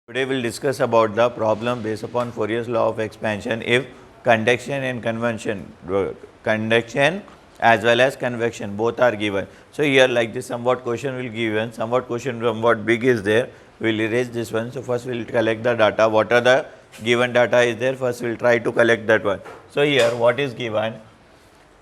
Today we'll discuss about the problem based upon Fourier's law of expansion if conduction and conduction as well as convection both are given. So, here like this somewhat question will give given, somewhat question somewhat big is there, we will erase this one. So, first we will collect the data, what are the given data is there, first we will try to collect that one. So, here what is given?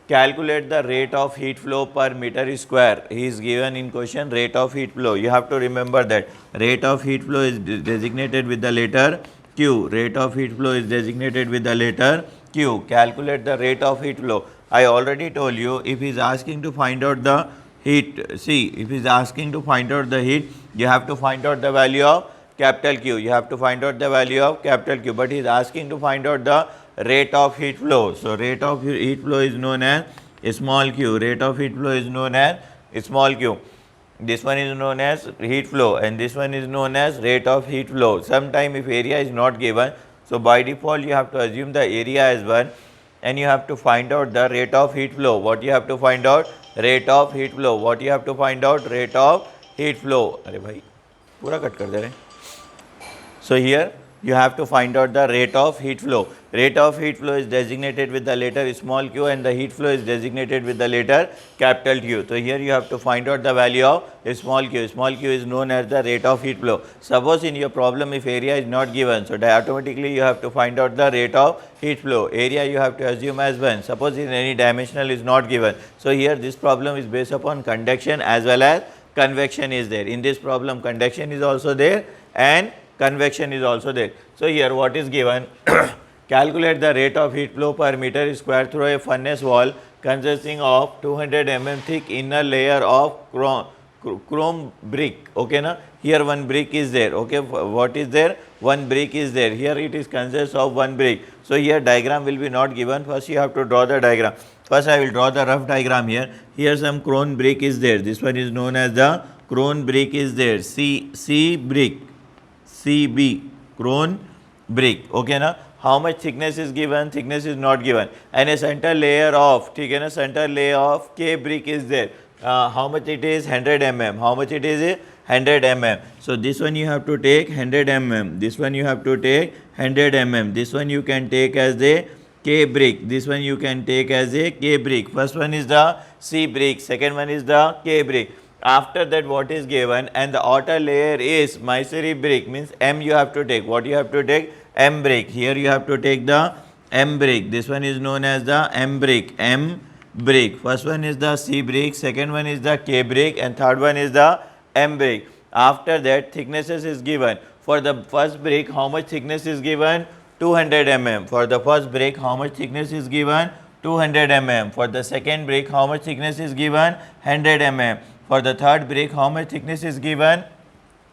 Calculate the rate of heat flow per meter square. He is given in question rate of heat flow. You have to remember that rate of heat flow is designated with the letter Q. Rate of heat flow is designated with the letter Q. Calculate the rate of heat flow. I already told you, if he is asking to find out the heat, see, if he is asking to find out the heat, you have to find out the value of capital Q. You have to find out the value of capital Q, but he is asking to find out the rate of heat flow. So, rate of heat flow is known as small q, rate of heat flow is known as small q. This one is known as heat flow and this one is known as rate of heat flow. Sometime if area is not given, so by default you have to assume the area as 1 and you have to find out the rate of heat flow. What you have to find out? Rate of heat flow. What you have to find out? Rate of heat flow. अरे भाई पूरा cut कर दे रहे. So, here you have to find out the rate of heat flow. Rate of heat flow is designated with the letter small q and the heat flow is designated with the letter capital Q. So, here you have to find out the value of small q. Small q is known as the rate of heat flow. Suppose in your problem if area is not given, so automatically you have to find out the rate of heat flow. Area you have to assume as 1. Suppose in any dimensional is not given. So, here this problem is based upon conduction as well as convection is there. In this problem conduction is also there and convection is also there. So, here what is given? Calculate the rate of heat flow per meter square through a furnace wall consisting of 200 mm thick inner layer of chrome brick. Okay, na? Here one brick is there. Okay, what is there? One brick is there. Here it is consists of one brick. So, here diagram will be not given. First you have to draw the diagram. First I will draw the rough diagram here. Here some chrome brick is there. This one is known as the chrome brick is there. C brick. CB, chrome brick. Okay, na? How much thickness is given? Thickness is not given. And a center layer of, center layer of K brick is there. How much it is? 100 mm. How much it is? 100 mm. So, this one you have to take 100 mm. This one you have to take 100 mm. This one you can take as a K brick. This one you can take as a K brick. First one is the C brick. Second one is the K brick. After that what is given and the outer layer is masonry brick, means M you have to take. What you have to take? M brick. Here you have to take the M brick. This one is known as the M brick. M brick. First one is the C brick, second one is the K brick and third one is the M brick. After that thicknesses is given. For the first brick how much thickness is given? 200 mm. For the first brick how much thickness is given? 200 mm. For the second brick how much thickness is given? 100 mm. For the third brick, how much thickness is given?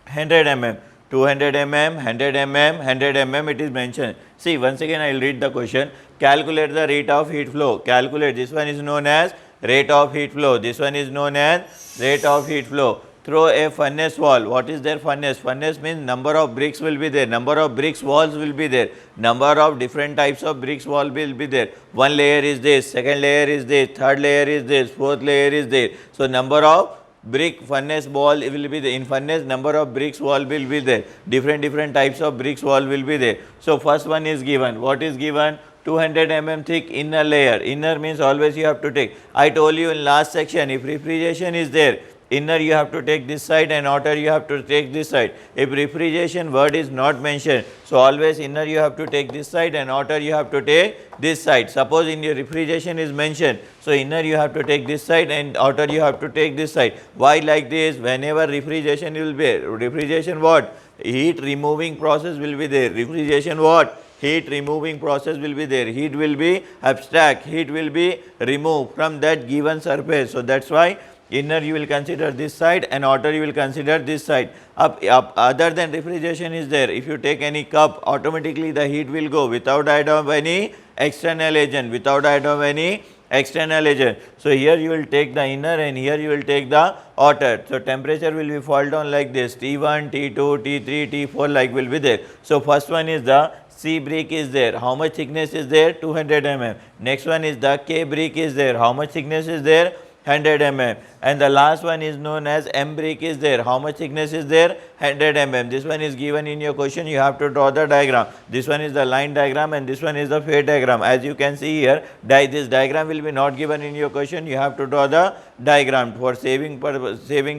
100 mm, 200 mm, 100 mm, 100 mm it is mentioned. See, once again I will read the question. Calculate the rate of heat flow. Calculate, this one is known as rate of heat flow. This one is known as rate of heat flow. Through a furnace wall. What is their furnace? Furnace means number of bricks will be there. Number of bricks walls will be there. Number of different types of bricks wall will be there. One layer is this, second layer is this, third layer is this, fourth layer is there. So, number of brick furnace wall will be there. In furnace number of bricks wall will be there. Different types of bricks wall will be there. So, first one is given. What is given? 200 mm thick inner layer. Inner means always you have to take. I told you in last section, if refrigeration is there, inner you have to take this side and outer you have to take this side. If refrigeration word is not mentioned, so always inner you have to take this side and outer you have to take this side. Suppose in your refrigeration is mentioned, so inner you have to take this side and outer you have to take this side. Why like this? Whenever refrigeration will be, refrigeration what? Heat removing process will be there. Refrigeration what? Heat removing process will be there. Heat will be abstract. Heat will be removed from that given surface. So, that is why inner you will consider this side and outer you will consider this side. Other than refrigeration is there, if you take any cup, automatically the heat will go without aid of any external agent, without aid of any external agent. So, here you will take the inner and here you will take the outer. So, temperature will be fall down like this, T1, T2, T3, T4 like will be there. So, first one is the C brick is there. How much thickness is there? 200 mm. Next one is the K brick is there. How much thickness is there? 100 mm, and the last one is known as M brick is there. How much thickness is there? 100 mm. This one is given in your question. You have to draw the diagram. This one is the line diagram and this one is the phase diagram. As you can see here, this diagram will be not given in your question. You have to draw the diagram. For saving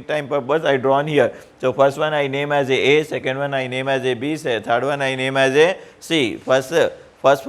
time purpose, I drawn here. So first one I name as a, second one I name as a B, third one I name as a C. First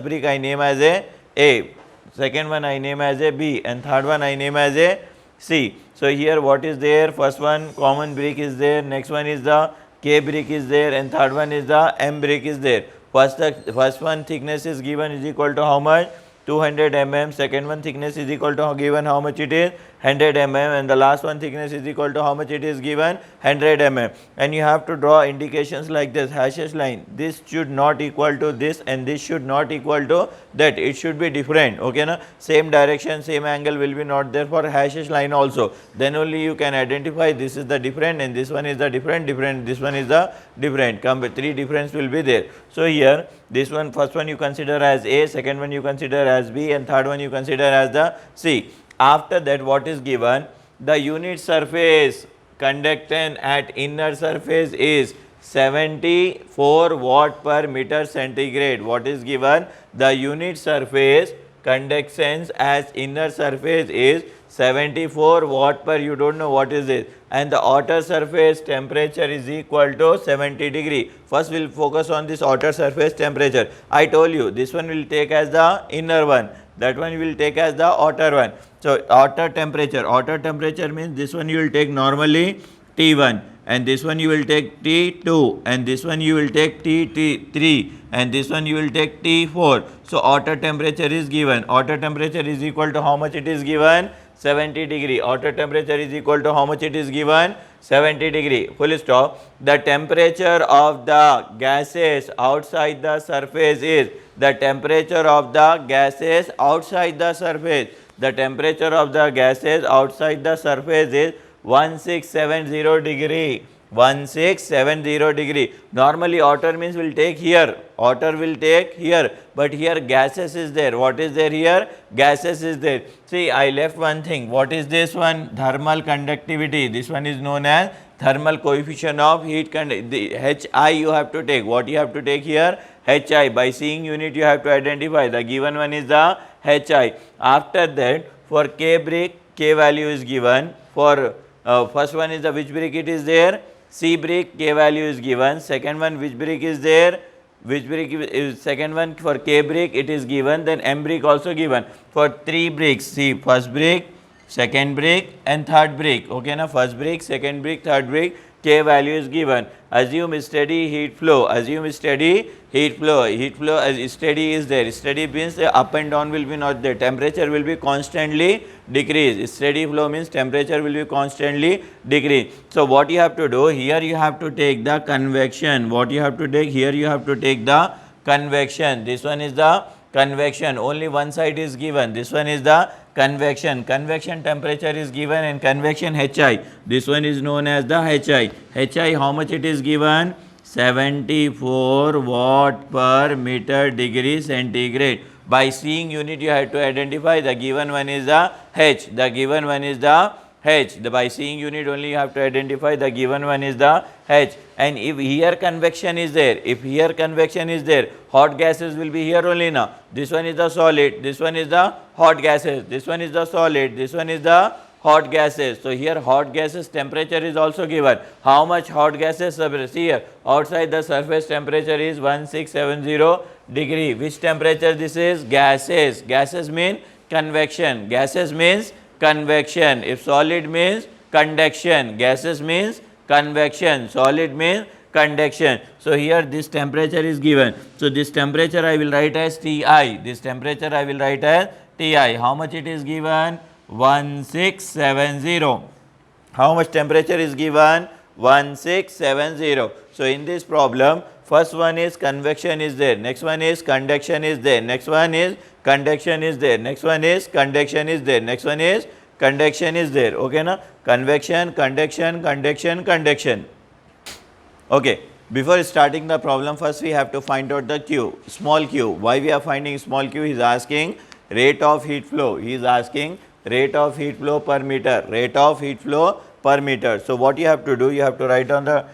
brick I name as a, second one I name as a B, and third one I name as a C. So here what is there? First one common brick is there, next one is the K brick is there, and third one is the M brick is there. First one thickness is given is equal to how much? 200 mm. Second one thickness is equal to given how much it is? 100 mm, and the last one thickness is equal to how much it is given? 100 mm. And you have to draw indications like this, hashes line. This should not equal to this and this should not equal to that. It should be different. Okay, na? Same direction, same angle will be not there for hashes line also. Then only you can identify this is the different and this one is the different, this one is the different. Three difference will be there. So here this one, first one you consider as A, second one you consider as B, and third one you consider as the C. After that, what is given? The unit surface conductance at inner surface is 74 watt per meter centigrade. What is given? The unit surface conductance as inner surface is 74 watt per, you don't know what is this, and the outer surface temperature is equal to 70 degree. First we will focus on this outer surface temperature. I told you this one will take as the inner one, that one will take as the outer one. So outer temperature means this one you will take normally T1, and this one you will take T2, and this one you will take T3, and this one you will take T4. So outer temperature is given. Outer temperature is equal to how much it is given? 70 degree. Outer temperature is equal to how much it is given? 70 degree. Full stop. The temperature of the gases outside the surface is, the temperature of the gases outside the surface, the temperature of the gases outside the surface is 1670 degree. 1670 degree. Normally outer means will take here, outer will take here, but here gases is there. What is there here? Gases is there. See, I left one thing. What is this one? Thermal conductivity. This one is known as thermal coefficient of heat conductivity. HI you have to take. What you have to take here? HI. By seeing unit you have to identify. The given one is the HI. After that, for K brick, K value is given. For first one is the which brick it is there? C brick, K value is given. Second one, which brick is there? Which brick is second one? For K brick it is given, then M brick also given. For 3 bricks, see, first brick, second brick and third brick. Okay, na? First brick, second brick, third brick, K value is given. Assume steady heat flow. Assume steady heat flow. Heat flow as steady is there. Steady means up and down will be not there. Temperature will be constantly decrease. Steady flow means temperature will be constantly decrease. So what you have to do here, you have to take the convection. What you have to take here, you have to take the convection. This one is the convection. Only one side is given. This one is the convection. Convection temperature is given and convection HI. This one is known as the HI. HI, how much it is given? 74 watt per meter degree centigrade. By seeing unit you have to identify. The given one is the H. The given one is the H. By seeing unit only you have to identify. The given one is the H. And if here convection is there, if here convection is there, hot gases will be here only now. This one is the solid, this one is the hot gases, this one is the solid, this one is the hot gases. So here hot gases temperature is also given. How much hot gases? See here, outside the surface temperature is 1670 degree. Which temperature this is? Gases. Gases mean convection. Gases means convection. If solid means conduction. Gases means convection. Solid means conduction. So here this temperature is given. So this temperature I will write as Ti. This temperature I will write as Ti. How much it is given? 1670. How much temperature is given? 1670. So in this problem, first one is convection is there, next one is conduction is there, next one is conduction is there, next one is conduction is there, next one is conduction is there. Okay, na? Convection, conduction, conduction, conduction. Okay. Before starting the problem, first we have to find out the Q, small q. Why we are finding small q? He is asking rate of heat flow. He is asking rate of heat flow per meter, rate of heat flow per meter. So what you have to do, you have to write on the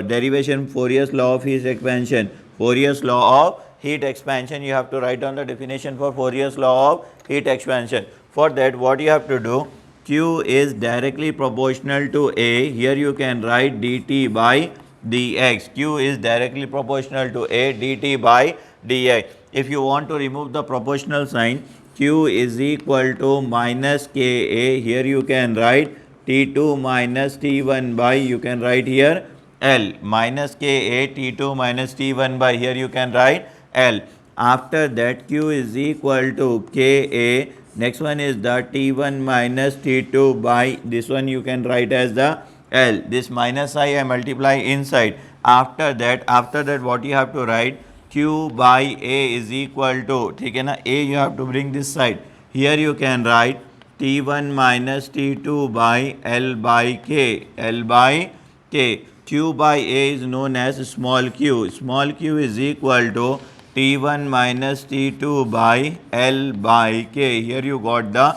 derivation Fourier's law of heat expansion, Fourier's law of heat expansion. You have to write down the definition for Fourier's law of heat expansion. For that, what you have to do, Q is directly proportional to A. Here you can write dt by dx. Q is directly proportional to A, dt by dx. If you want to remove the proportional sign, Q is equal to minus Ka. Here you can write T2 minus T1 by, you can write here L, minus Ka, T2 minus T1 by, here you can write L. After that, Q is equal to Ka. Next one is the T1 minus T2 by, this one you can write as the L. This minus I multiply inside. After that what you have to write, Q by A is equal to, ठीक है ना, A you have to bring this side. Here you can write T1 minus T2 by L by K, L by K. Q by A is known as small q. Small q is equal to T1 minus T2 by L by K. Here you got the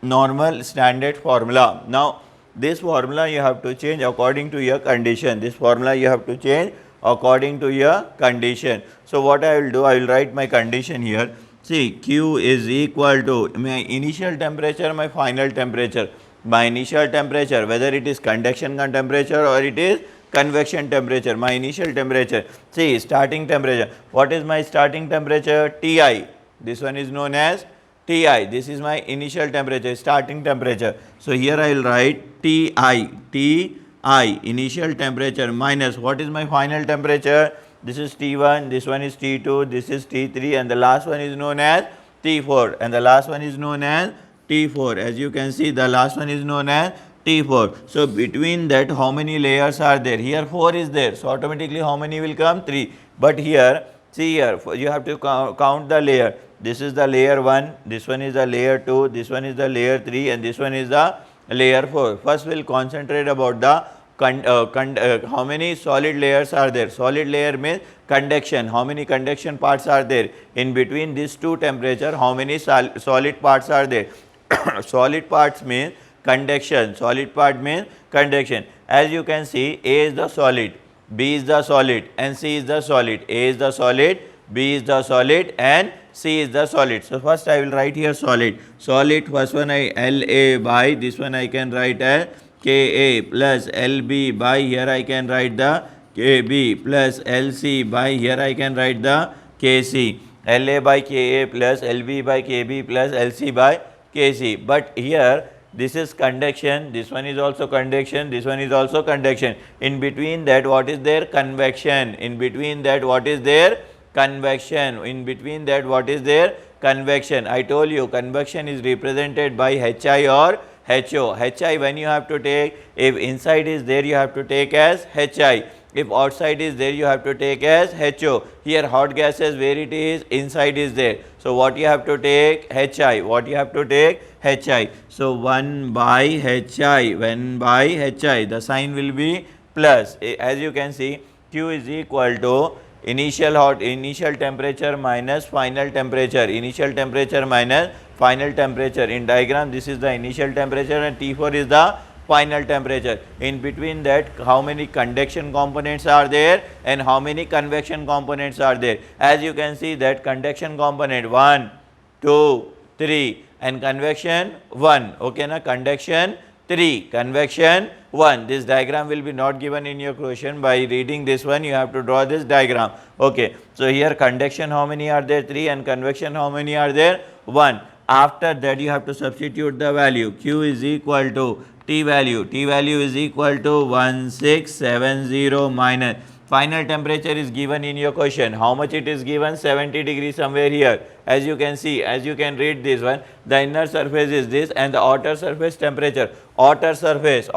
normal standard formula. Now, this formula you have to change according to your condition. This formula you have to change according to your condition. So, what I will do, I will write my condition here. See, Q is equal to my initial temperature, my final temperature. My initial temperature, whether it is conduction temperature or it is convection temperature, my initial temperature. See, starting temperature. What is my starting temperature? Ti. This one is known as Ti. This is my initial temperature, starting temperature. So, here I will write Ti, Ti, initial temperature minus what is my final temperature? This is T1, this one is T2, this is T3, and the last one is known as T4, and the last one is known as T4. As you can see, the last one is known as T4. So, between that how many layers are there? Here 4 is there. So, automatically how many will come? 3. But here, see here, you have to count the layer. This is the layer 1, this one is the layer 2, this one is the layer 3, and this one is the layer 4. First, we will concentrate about the how many solid layers are there. Solid layer means conduction. How many conduction parts are there? In between these two temperature, how many solid parts are there? Solid parts means conduction. Solid part means conduction. As you can see, A is the solid, B is the solid, and C is the solid. A is the solid, B is the solid, and C is the solid. So, first I will write here solid. Solid, first one I La by, this one I can write as Ka plus Lb by, here I can write the Kb plus Lc by, here I can write the Kc. La by Ka plus Lb by Kb plus Lc by Kc. But here this is conduction, this one is also conduction, this one is also conduction. In between that what is there? Convection. In between that what is there? Convection. In between that what is there? Convection. I told you convection is represented by Hi or HO. Hi when you have to take, if inside is there you have to take as Hi. If outside is there you have to take as HO. Here hot gases where it is, inside is there. So, what you have to take? Hi. What you have to take? Hi. So, 1 by Hi, 1 by Hi, the sign will be plus. As you can see, Q is equal to initial temperature minus final temperature, initial temperature minus final temperature. In diagram, this is the initial temperature and T4 is the final temperature. In between that, how many conduction components are there and how many convection components are there? As you can see that conduction component 1, 2, 3 and convection 1. Okay, na conduction 3, convection 1. This diagram will be not given in your question. By reading this one, you have to draw this diagram. Okay. So, here conduction how many are there? 3 and convection how many are there? 1. After that, you have to substitute the value. Q is equal to T value. T value is equal to 1670 minus. Final temperature is given in your question. How much it is given? 70 degrees somewhere here. As you can see, as you can read this one, the inner surface is this and the outer surface temperature. Outer surface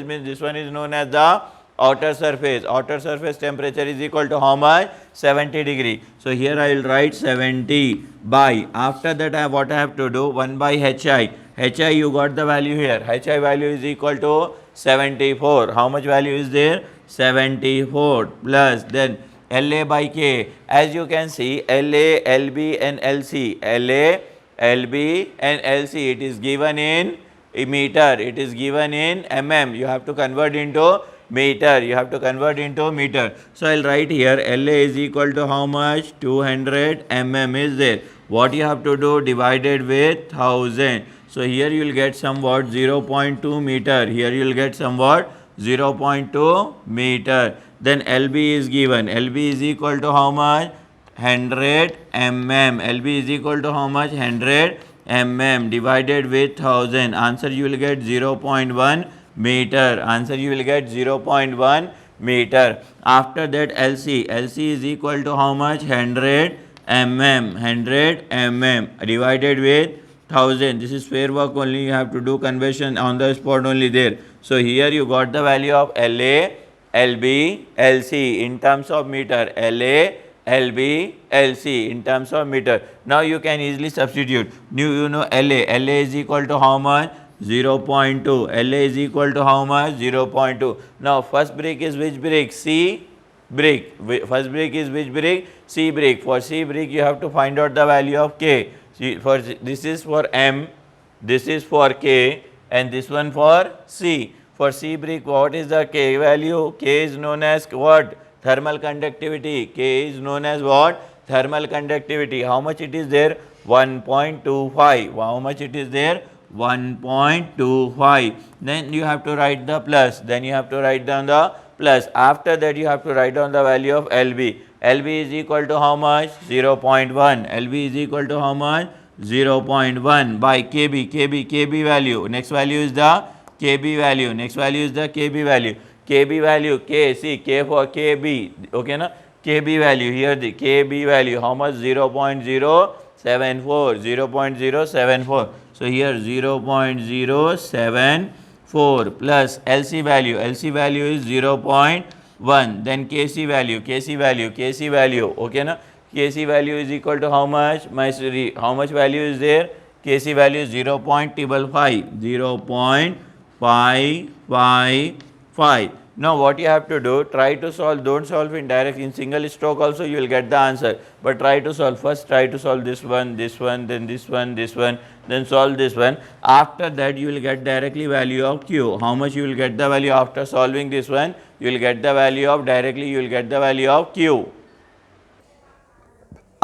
means this one is known as the outer surface. Outer surface temperature is equal to how much? 70 degree. So, here I will write 70 by. After that, what I have to do? 1 by Hi. Hi you got the value here. Hi value is equal to 74. How much value is there? 74 plus then La by K. As you can see, La, Lb and Lc. La, LB and LC. It is given in meter. It is given in mm. You have to convert into meter. You have to convert into meter. So I'll write here LA is equal to how much? 200 mm is there. What you have to do? Divided with 1000. So here you will get somewhat 0.2 meter. Here you will get somewhat 0.2 meter. Then LB is given. LB is equal to how much? 100 mm. LB is equal to how much? 100 mm divided with 1000. Answer you will get 0.1 meter. Answer you will get 0.1 meter. After that LC. LC is equal to how much? 100 mm. 100 mm divided with 1000. This is fair work only. You have to do conversion on the spot only there. So here you got the value of LA, LB, LC in terms of meter. LA, LB, LC in terms of meter. Now you can easily substitute. You know LA. LA is equal to how much? 0.2. LA is equal to how much? 0.2. Now first brick is which brick? C brick. First brick is which brick? C brick. For C brick you have to find out the value of K. See, for this is for M, this is for K, and this one for C. For C brick, what is the K value? K is known as what? Thermal conductivity. K is known as what? Thermal conductivity. How much it is there? 1.25. How much it is there? 1.25. Then you have to write the plus. Then you have to write down the plus. After that you have to write down the value of LB. LB is equal to how much? 0.1. LB is equal to how much? 0.1 by KB. KB value. Next value is the KB value. Next value is the KB value. KB value K. See K for KB. Okay na? KB value here the KB value. How much? 0.074. 0.074. So here 0.074 plus LC value. LC value is 0.1. Then KC value. KC value. Okay na? KC value is equal to how much? How much value is there? KC value is 0.555. 0.555. Now what you have to do, try to solve, don't solve in direct, in single stroke also you will get the answer, but try to solve. First try to solve this one, then this one, then solve this one. After that you will get directly value of Q. How much you will get the value after solving this one? You will get the value of, directly you will get the value of Q.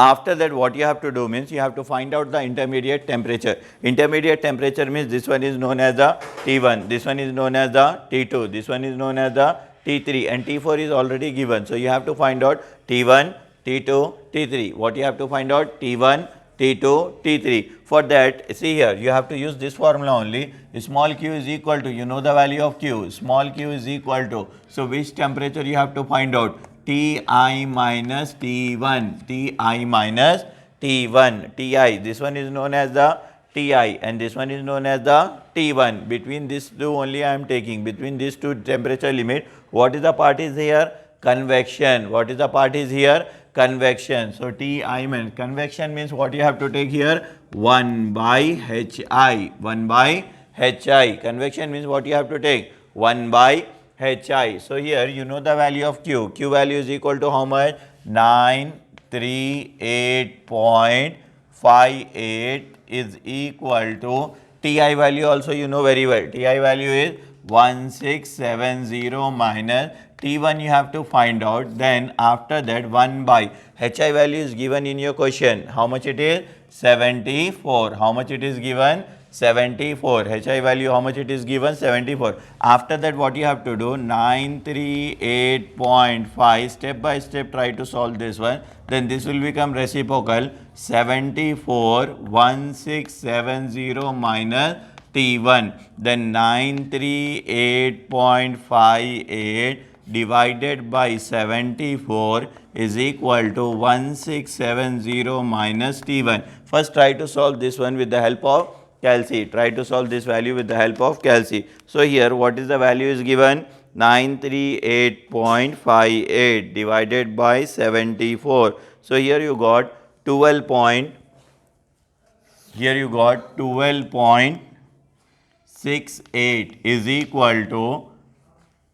After that what you have to do means you have to find out the intermediate temperature. Intermediate temperature means this one is known as the T1, this one is known as the T2, this one is known as the T3, and T4 is already given. So you have to find out T1, T2, T3. What you have to find out? T1, T2, T3. For that, see here, you have to use this formula only. Small q is equal to, you know the value of q, small q is equal to, so which temperature you have to find out? Ti minus T1, Ti minus T1, Ti, this one is known as the Ti and this one is known as the T1. Between these two only I am taking, between these two temperature limit. What is the part is here? Convection. What is the part is here? Convection. So Ti means convection means what you have to take here? 1 by Hi. 1 by Hi. Convection means what you have to take? 1 by Hi. So here you know the value of Q. Q value is equal to how much? 938.58 is equal to Ti value also you know very well. Ti value is 1670 minus T1 you have to find out. Then after that 1 by Hi value is given in your question. How much it is? 74. How much it is given? 74. Hi value how much it is given? 74. After that what you have to do? 938.5. Step by step try to solve this one. Then this will become reciprocal. 74 1670 minus T1. Then 938.58 divided by 74 is equal to 1670 minus T1. First try to solve this one with the help of Calci. Try to solve this value with the help of Calci. So here what is the value is given? 938.58 divided by 74. So here you got 12.68 is equal to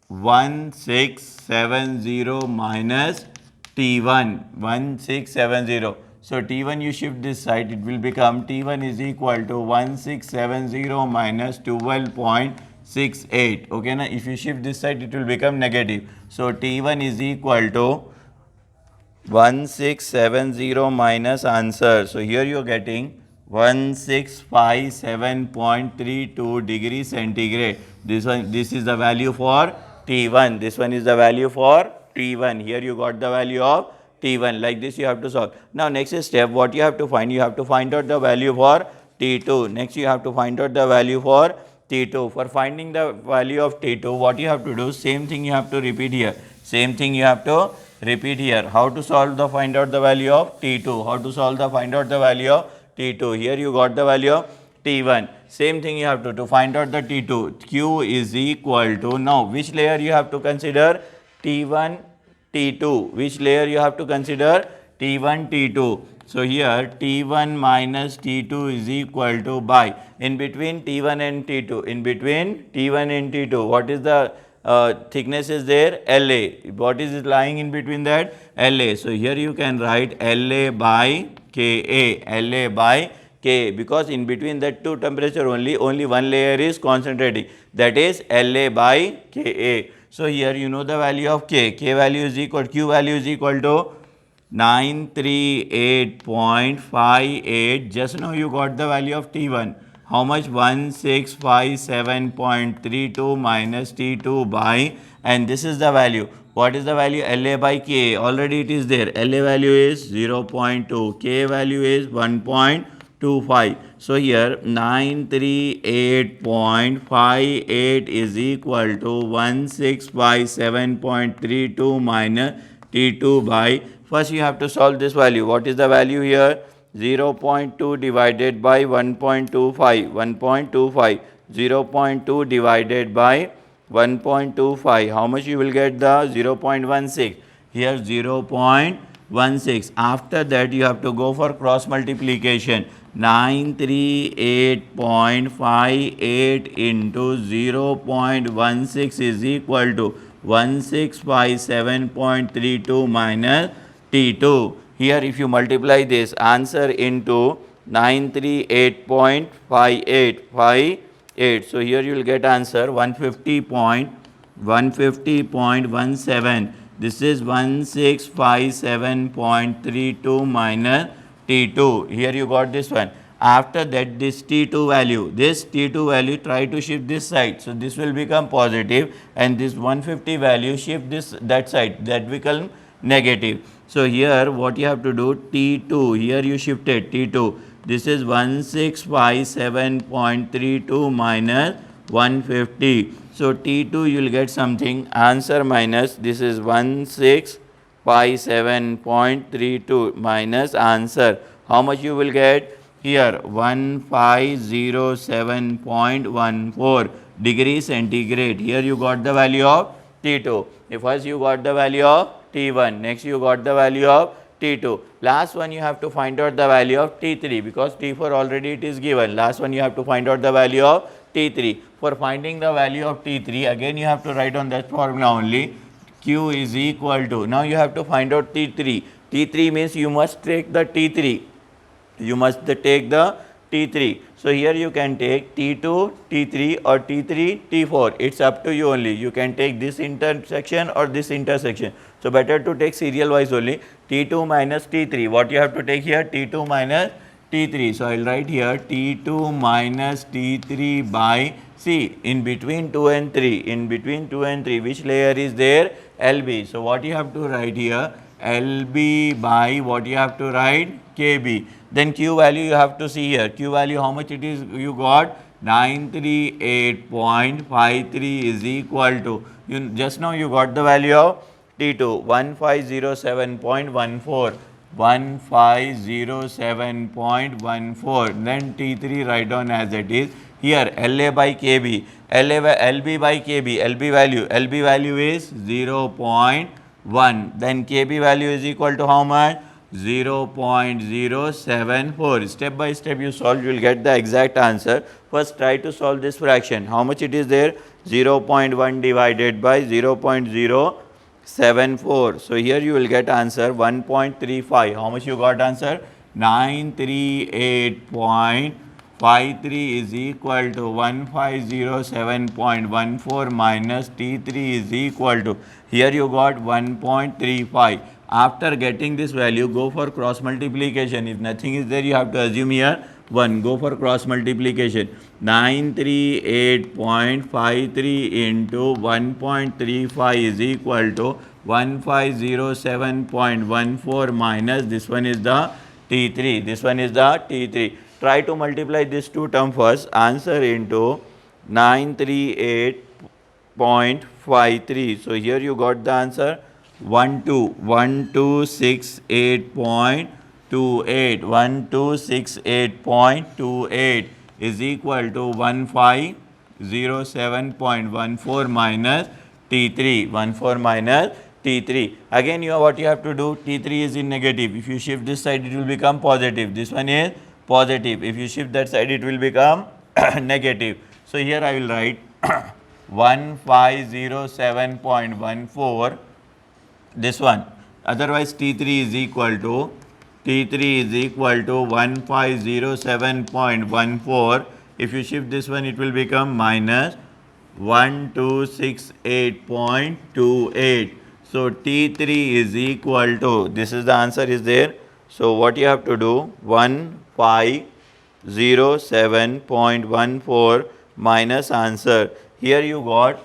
1670 minus T1, 1670. So T1 you shift this side, it will become T1 is equal to 1670 minus 12.68. Okay, now if you shift this side, it will become negative. So T1 is equal to 1670 minus answer. So here you are getting 1657.32 degrees centigrade. This is the value for T1. This one is the value for T1. Here you got the value of T1. Like this you have to solve. Now next step, what you have to find? You have to find out the value for T2. Next you have to find out the value for T2. For finding the value of T2, what you have to do? Same thing you have to repeat here. Same thing you have to repeat here. How to solve the find out the value of T2? How to solve the find out the value of T2? Here you got the value of T1. Same thing you have to find out the T2. Q is equal to, now which layer you have to consider? T1, T2. Which layer you have to consider? T1, T2. So here T1 minus T2 is equal to by, in between T1 and T2, in between T1 and T2, what is the thickness is there? LA. What is it lying in between that? LA. So here you can write LA by Ka, LA by K, because in between that two temperature only one layer is concentrating, that is LA by Ka. So here you know the value of K. K value is equal, Q value is equal to 938.58. Just now you got the value of T1. How much? 1657.32 minus T2 by, and this is the value. What is the value? LA by K. Already it is there. LA value is 0.2. K value is 1.25. So here 938.58 is equal to 1657.32 minus T2 by, first you have to solve this value. What is the value here? 0.2 divided by 1.25, 1.25, 0.2 divided by 1.25, how much you will get? The 0.16, here 0.16. After that you have to go for cross multiplication. 938.58 into 0.16 is equal to 1657.32 minus T2. Here if you multiply this answer into 938.58, so here you will get answer 150.17. This is 1657.32 minus T2. Here you got this one. After that, this T2 value, try to shift this side. So this will become positive, and this 150 value shift that side, that become negative. So here what you have to do? T2, here you shifted T2. This is 1657.32 minus 150. So T2 you will get something, answer minus, this is 1657.32 minus answer. How much you will get? Here 1507.14 degrees centigrade. Here you got the value of T2. First you got the value of T1, next you got the value of T2. Last one you have to find out the value of T3, because T4 already it is given. Last one you have to find out the value of T3. For finding the value of T3, again you have to write on that formula only. Q is equal to, now you have to find out T3. T3 means you must take the T3. You must take the T3. So here you can take T2, T3 or T3, T4. It's up to you only. You can take this intersection or this intersection. So better to take serial wise only. T2 minus T3. What you have to take here? T2 minus T3. So I will write here T2 minus T3 by, see, in between 2 and 3. In between 2 and 3, which layer is there? LB. So what you have to write here? LB by, what you have to write? KB. Then Q value you have to see here. Q value how much it is you got? 938.53 is equal to, just now you got the value of T2, 1507.14. 1507.14. Then T3 write down as it is. Here LA by KB. LB by KB. LB value is 0.1. Then KB value is equal to how much? 0.074. Step by step you solve, you will get the exact answer. First try to solve this fraction. How much it is there? 0.1 divided by 0.074. So here you will get answer 1.35. How much you got answer? 938.53 is equal to 1507.14 minus T3 is equal to, here you got 1.35. After getting this value, go for cross multiplication. If nothing is there, you have to assume here 1. Go for cross multiplication. 938.53 into 1.35 is equal to 1507.14 minus this one is the T3. This one is the T3. Try to multiply this two term first. Answer into 938.53. So here you got the answer 1268.28. 1268.28 is equal to 1507.14 minus T3. 14 minus T3. Again, what you have to do, T3 is in negative. If you shift this side, it will become positive. This one is positive. If you shift that side, it will become negative. So here I will write 1507.14, this one. Otherwise, T3 is equal to 1507.14. If you shift this one, it will become minus 1268.28. So T3 is equal to, this is the answer is there. So what you have to do, 1507.14 minus answer. Here you got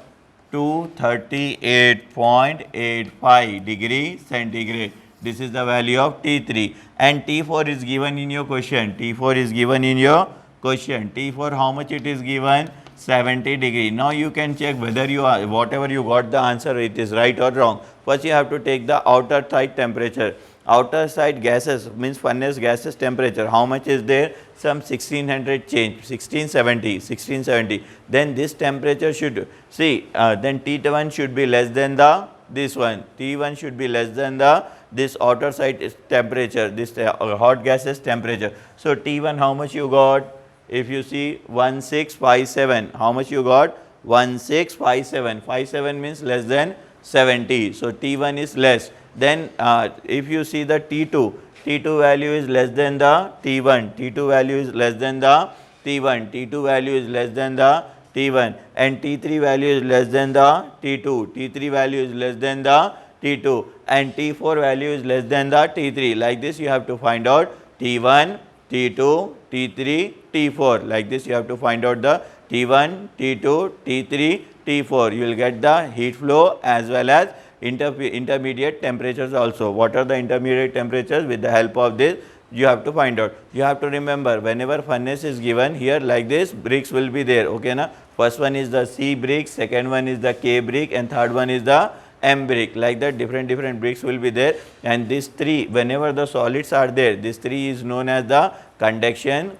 238.85 degree centigrade. This is the value of T3, and T4 is given in your question. T4 is given in your question. T4, how much it is given? 70 degree. Now you can check whether you are, whatever you got the answer, it is right or wrong. First you have to take the outer side temperature. Outer side gases means furnace gases temperature. How much is there? Some 1600 change, 1670. Then this temperature should, see, then T1 should be less than the, this one. T1 should be less than the, this outer side is temperature, this hot gases temperature. So T1, how much you got? If you see 1657, how much you got? 1657. 57 means less than 70. So T1 is less. Then if you see the T2, T2 value is less than the T1, T2 value is less than the T1, T2 value is less than the T1, and T3 value is less than the T2, T3 value is less than the T2, and T4 value is less than the T3. Like this you have to find out T1, T2, T3, T4. Like this you have to find out the T1, T2, T3, T4. You will get the heat flow as well as intermediate temperatures also. What are the intermediate temperatures? With the help of this you have to find out. You have to remember, whenever furnace is given here like this, bricks will be there. Okay na? First one is the C brick, second one is the K brick, and third one is the M brick. Like that different bricks will be there, and these three, whenever the solids are there, this three is known as the conduction,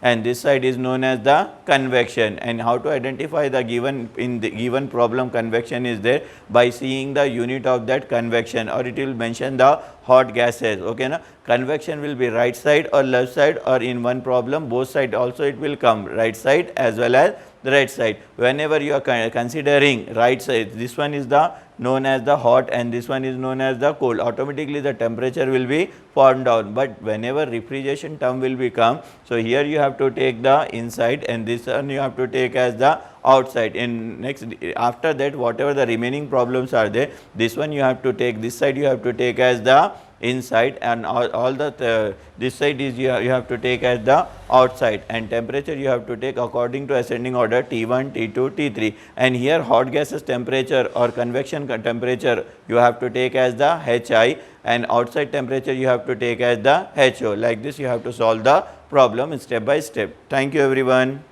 and this side is known as the convection. And how to identify the given, in the given problem convection is there by seeing the unit of that convection, or it will mention the hot gases. Okay na? Convection will be right side or left side, or in one problem both side also it will come, right side as well as the right side. Whenever you are considering right side, this one is the known as the hot and this one is known as the cold, automatically the temperature will be fallen down. But whenever refrigeration term will become, so here you have to take the inside and this one you have to take as the outside. In next, after that, whatever the remaining problems are there, this one you have to take, this side you have to take as the inside, and all the this side is you have to take as the outside, and temperature you have to take according to ascending order T1, T2, T3, and here hot gases temperature or convection temperature you have to take as the HI, and outside temperature you have to take as the HO. Like this you have to solve the problem step by step. Thank you everyone.